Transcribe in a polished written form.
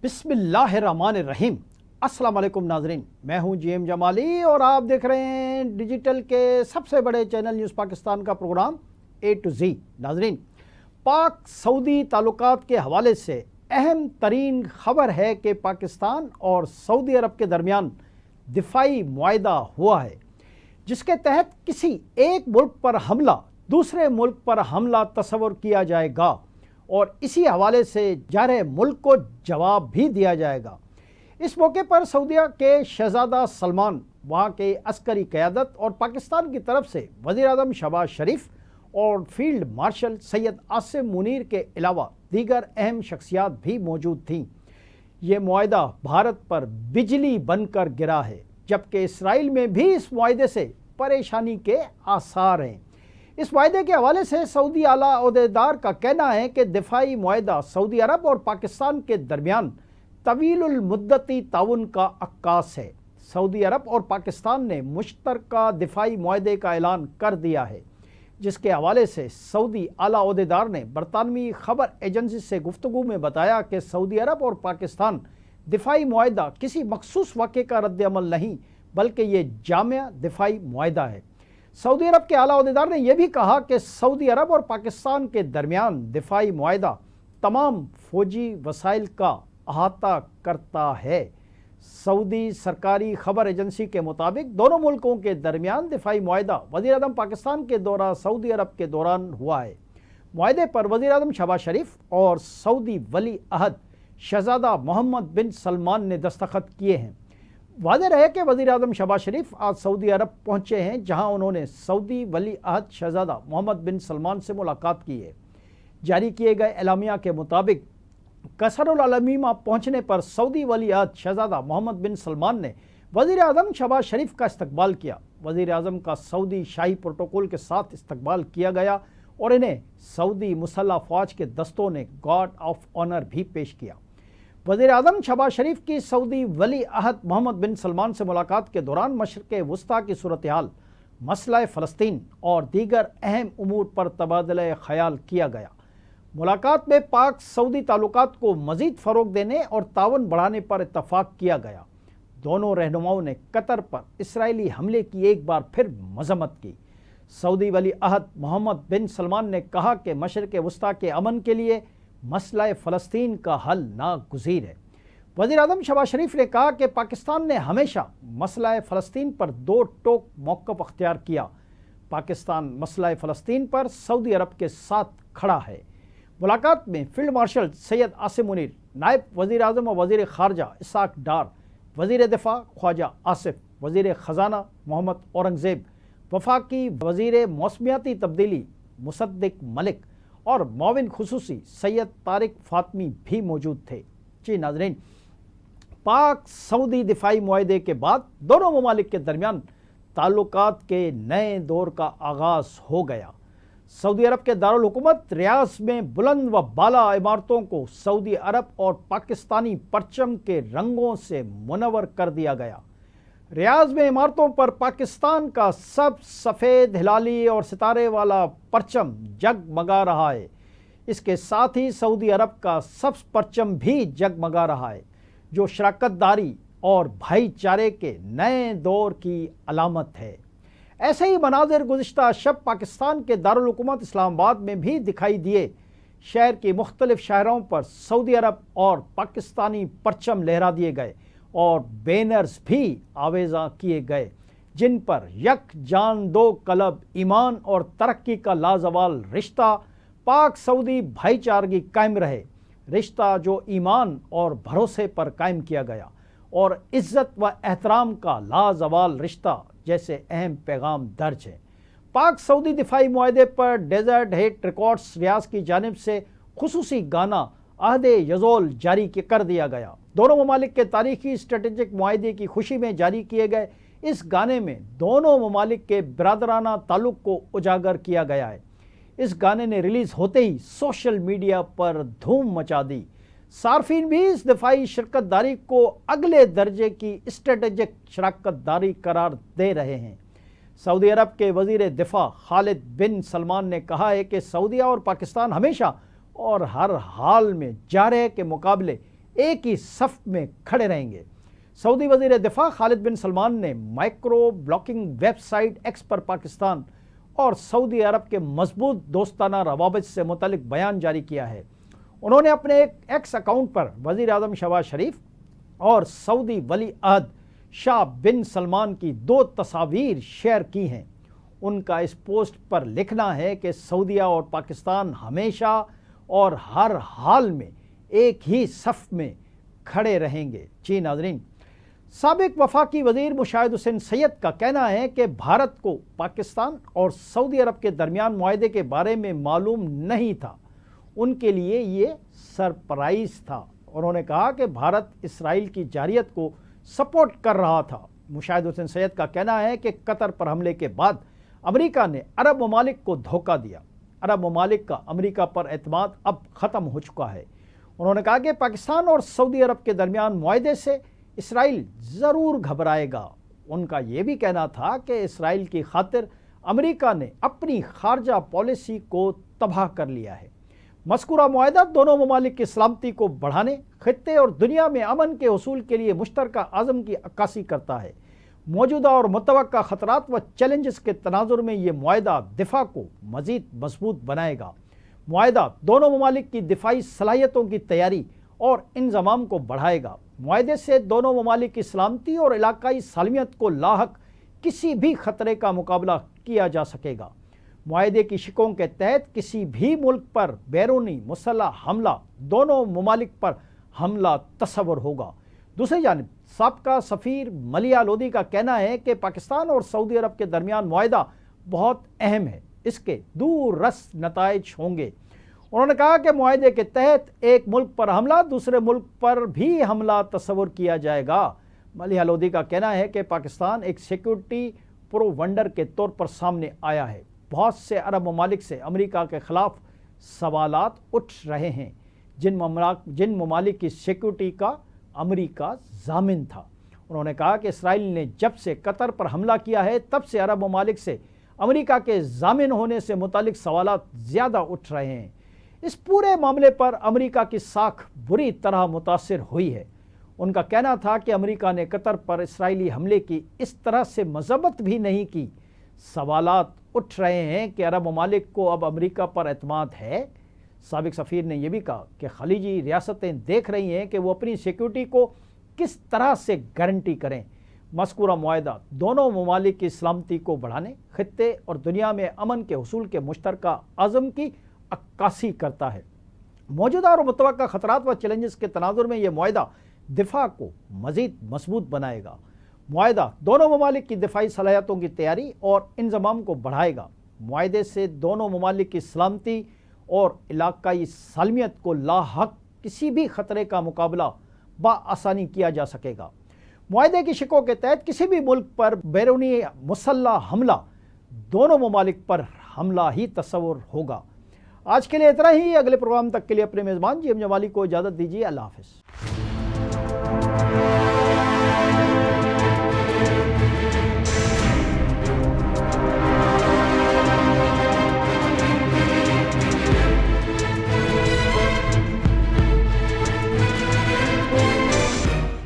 بسم اللہ الرحمن الرحیم۔ السلام علیکم ناظرین، میں ہوں جی ایم جمالی اور آپ دیکھ رہے ہیں ڈیجیٹل کے سب سے بڑے چینل نیوز پاکستان کا پروگرام اے ٹو زی۔ ناظرین، پاک سعودی تعلقات کے حوالے سے اہم ترین خبر ہے کہ پاکستان اور سعودی عرب کے درمیان دفاعی معاہدہ ہوا ہے، جس کے تحت کسی ایک ملک پر حملہ دوسرے ملک پر حملہ تصور کیا جائے گا اور اسی حوالے سے جارح ملک کو جواب بھی دیا جائے گا۔ اس موقع پر سعودیہ کے شہزادہ سلمان، وہاں کے عسکری قیادت اور پاکستان کی طرف سے وزیر اعظم شہباز شریف اور فیلڈ مارشل سید عاصم منیر کے علاوہ دیگر اہم شخصیات بھی موجود تھیں۔ یہ معاہدہ بھارت پر بجلی بن کر گرا ہے، جبکہ اسرائیل میں بھی اس معاہدے سے پریشانی کے آثار ہیں۔ اس معاہدے کے حوالے سے سعودی اعلیٰ عہدیدار کا کہنا ہے کہ دفاعی معاہدہ سعودی عرب اور پاکستان کے درمیان طویل المدتی تعاون کا عکاس ہے۔ سعودی عرب اور پاکستان نے مشترکہ دفاعی معاہدے کا اعلان کر دیا ہے، جس کے حوالے سے سعودی اعلیٰ عہدیدار نے برطانوی خبر ایجنسی سے گفتگو میں بتایا کہ سعودی عرب اور پاکستان دفاعی معاہدہ کسی مخصوص واقعے کا رد عمل نہیں، بلکہ یہ جامع دفاعی معاہدہ ہے۔ سعودی عرب کے اعلیٰ عہدیدار نے یہ بھی کہا کہ سعودی عرب اور پاکستان کے درمیان دفاعی معاہدہ تمام فوجی وسائل کا احاطہ کرتا ہے۔ سعودی سرکاری خبر ایجنسی کے مطابق دونوں ملکوں کے درمیان دفاعی معاہدہ وزیر اعظم پاکستان کے دورہ سعودی عرب کے دوران ہوا ہے۔ معاہدے پر وزیر اعظم شہباز شریف اور سعودی ولی عہد شہزادہ محمد بن سلمان نے دستخط کیے ہیں۔ واضح رہے کہ وزیر اعظم شہباز شریف آج سعودی عرب پہنچے ہیں، جہاں انہوں نے سعودی ولی عہد شہزادہ محمد بن سلمان سے ملاقات کی ہے۔ جاری کیے گئے اعلامیہ کے مطابق قصر العلمیمہ پہنچنے پر سعودی ولی عہد شہزادہ محمد بن سلمان نے وزیر اعظم شہباز شریف کا استقبال کیا۔ وزیر اعظم کا سعودی شاہی پروٹوکول کے ساتھ استقبال کیا گیا اور انہیں سعودی مسلح افواج کے دستوں نے گارڈ آف آنر بھی پیش کیا۔ وزیر اعظم شہباز شریف کی سعودی ولی عہد محمد بن سلمان سے ملاقات کے دوران مشرق وسطیٰ کی صورتحال، مسئلہ فلسطین اور دیگر اہم امور پر تبادلہ خیال کیا گیا۔ ملاقات میں پاک سعودی تعلقات کو مزید فروغ دینے اور تعاون بڑھانے پر اتفاق کیا گیا۔ دونوں رہنماؤں نے قطر پر اسرائیلی حملے کی ایک بار پھر مذمت کی۔ سعودی ولی عہد محمد بن سلمان نے کہا کہ مشرق وسطیٰ کے امن کے لیے مسئلہ فلسطین کا حل ناگزیر ہے۔ وزیر اعظم شہباز شریف نے کہا کہ پاکستان نے ہمیشہ مسئلہ فلسطین پر دو ٹوک موقف اختیار کیا۔ پاکستان مسئلہ فلسطین پر سعودی عرب کے ساتھ کھڑا ہے۔ ملاقات میں فیلڈ مارشل سید عاصم منیر، نائب وزیر اعظم و وزیر خارجہ اسحاق ڈار، وزیر دفاع خواجہ آصف، وزیر خزانہ محمد اورنگزیب، وفاقی وزیر موسمیاتی تبدیلی مصدق ملک اور معاون خصوصی سید طارق فاطمی بھی موجود تھے۔ جی ناظرین، پاک سعودی دفاعی معاہدے کے بعد دونوں ممالک کے درمیان تعلقات کے نئے دور کا آغاز ہو گیا۔ سعودی عرب کے دارالحکومت ریاض میں بلند و بالا عمارتوں کو سعودی عرب اور پاکستانی پرچم کے رنگوں سے منور کر دیا گیا۔ ریاض میں عمارتوں پر پاکستان کا سفید ہلالی اور ستارے والا پرچم جگمگا رہا ہے۔ اس کے ساتھ ہی سعودی عرب کا سبز پرچم بھی جگمگا رہا ہے، جو شراکت داری اور بھائی چارے کے نئے دور کی علامت ہے۔ ایسے ہی مناظر گزشتہ شب پاکستان کے دارالحکومت اسلام آباد میں بھی دکھائی دیے۔ شہر کی مختلف شاہراہوں پر سعودی عرب اور پاکستانی پرچم لہرا دیے گئے اور بینرز بھی آویزاں کیے گئے، جن پر یک جان دو قلب، ایمان اور ترقی کا لازوال رشتہ، پاک سعودی بھائی چارگی قائم رہے، رشتہ جو ایمان اور بھروسے پر قائم کیا گیا، اور عزت و احترام کا لازوال رشتہ جیسے اہم پیغام درج ہے۔ پاک سعودی دفاعی معاہدے پر ڈیزرٹ ہٹ ریکارڈز ریاض کی جانب سے خصوصی گانا عہد یزول جاری کر دیا گیا۔ دونوں ممالک کے تاریخی اسٹریٹجک معاہدے کی خوشی میں جاری کیے گئے اس گانے میں دونوں ممالک کے برادرانہ تعلق کو اجاگر کیا گیا ہے۔ اس گانے نے ریلیز ہوتے ہی سوشل میڈیا پر دھوم مچا دی۔ صارفین بھی اس دفاعی شراکت داری کو اگلے درجے کی اسٹریٹجک شراکت داری قرار دے رہے ہیں۔ سعودی عرب کے وزیر دفاع خالد بن سلمان نے کہا ہے کہ سعودیہ اور پاکستان ہمیشہ اور ہر حال میں جارحہ کے مقابلے ایک ہی صف میں کھڑے رہیں گے۔ سعودی وزیر دفاع خالد بن سلمان نے micro blogging web site X پر پاکستان اور سعودی عرب کے مضبوط دوستانہ روابط سے متعلق بیان جاری کیا ہے۔ انہوں نے اپنے ایک ایکس اکاؤنٹ پر وزیر اعظم شہباز شریف اور سعودی ولی عہد شاہ بن سلمان کی 2 تصاویر شیئر کی ہیں۔ ان کا اس پوسٹ پر لکھنا ہے کہ سعودیہ اور پاکستان ہمیشہ اور ہر حال میں ایک ہی صف میں کھڑے رہیں گے۔ جی ناظرین، سابق وفاقی وزیر مشاہد حسین سید کا کہنا ہے کہ بھارت کو پاکستان اور سعودی عرب کے درمیان معاہدے کے بارے میں معلوم نہیں تھا، ان کے لیے یہ سرپرائز تھا۔ انہوں نے کہا کہ بھارت اسرائیل کی جارحیت کو سپورٹ کر رہا تھا۔ مشاہد حسین سید کا کہنا ہے کہ قطر پر حملے کے بعد امریکہ نے عرب ممالک کو دھوکہ دیا۔ عرب ممالک کا امریکہ پر اعتماد اب ختم ہو چکا ہے۔ انہوں نے کہا کہ پاکستان اور سعودی عرب کے درمیان معاہدے سے اسرائیل ضرور گھبرائے گا۔ ان کا یہ بھی کہنا تھا کہ اسرائیل کی خاطر امریکہ نے اپنی خارجہ پالیسی کو تباہ کر لیا ہے۔ مذکورہ معاہدہ دونوں ممالک کی سلامتی کو بڑھانے، خطے اور دنیا میں امن کے حصول کے لیے مشترکہ عزم کی عکاسی کرتا ہے۔ موجودہ اور متوقع خطرات و چیلنجز کے تناظر میں یہ معاہدہ دفاع کو مزید مضبوط بنائے گا۔ معاہدہ دونوں ممالک کی دفاعی صلاحیتوں کی تیاری اور انضمام کو بڑھائے گا۔ معاہدے سے دونوں ممالک کی سلامتی اور علاقائی سالمیت کو لاحق کسی بھی خطرے کا مقابلہ کیا جا سکے گا۔ معاہدے کی شقوں کے تحت کسی بھی ملک پر بیرونی مسلح حملہ دونوں ممالک پر حملہ تصور ہوگا۔ دوسری جانب سابقہ سفیر ملیحہ لودھی کا کہنا ہے کہ پاکستان اور سعودی عرب کے درمیان معاہدہ بہت اہم ہے، اس کے دور رس نتائج ہوں گے۔ انہوں نے کہا کہ معاہدے کے تحت ایک ملک پر حملہ دوسرے ملک پر بھی حملہ تصور کیا جائے گا۔ ملیحہ لودھی کا کہنا ہے کہ پاکستان ایک سیکورٹی پروونڈر کے طور پر سامنے آیا ہے۔ بہت سے عرب ممالک سے امریکہ کے خلاف سوالات اٹھ رہے ہیں، جن ممالک کی سیکورٹی کا امریکہ ضامن تھا۔ انہوں نے کہا کہ اسرائیل نے جب سے قطر پر حملہ کیا ہے تب سے عرب ممالک سے امریکہ کے ضامن ہونے سے متعلق سوالات زیادہ اٹھ رہے ہیں۔ اس پورے معاملے پر امریکہ کی ساکھ بری طرح متاثر ہوئی ہے۔ ان کا کہنا تھا کہ امریکہ نے قطر پر اسرائیلی حملے کی اس طرح سے مذمت بھی نہیں کی۔ سوالات اٹھ رہے ہیں کہ عرب ممالک کو اب امریکہ پر اعتماد ہے۔ سابق سفیر نے یہ بھی کہا کہ خلیجی ریاستیں دیکھ رہی ہیں کہ وہ اپنی سیکورٹی کو کس طرح سے گارنٹی کریں۔ مذکورہ معاہدہ دونوں ممالک کی سلامتی کو بڑھانے، خطے اور دنیا میں امن کے حصول کے مشترکہ عزم کی عکاسی کرتا ہے۔ موجودہ اور متوقع خطرات و چیلنجز کے تناظر میں یہ معاہدہ دفاع کو مزید مضبوط بنائے گا۔ معاہدہ دونوں ممالک کی دفاعی صلاحیتوں کی تیاری اور انضمام کو بڑھائے گا۔ معاہدے سے دونوں ممالک کی سلامتی اور علاقائی سالمیت کو لاحق کسی بھی خطرے کا مقابلہ بآسانی کیا جا سکے گا۔ معاہدے کی شقوں کے تحت کسی بھی ملک پر بیرونی مسلح حملہ دونوں ممالک پر حملہ ہی تصور ہوگا۔ آج کے لیے اتنا ہی۔ اگلے پروگرام تک کے لیے اپنے میزبان جی ایم جمالی کو اجازت دیجیے۔ اللہ حافظ۔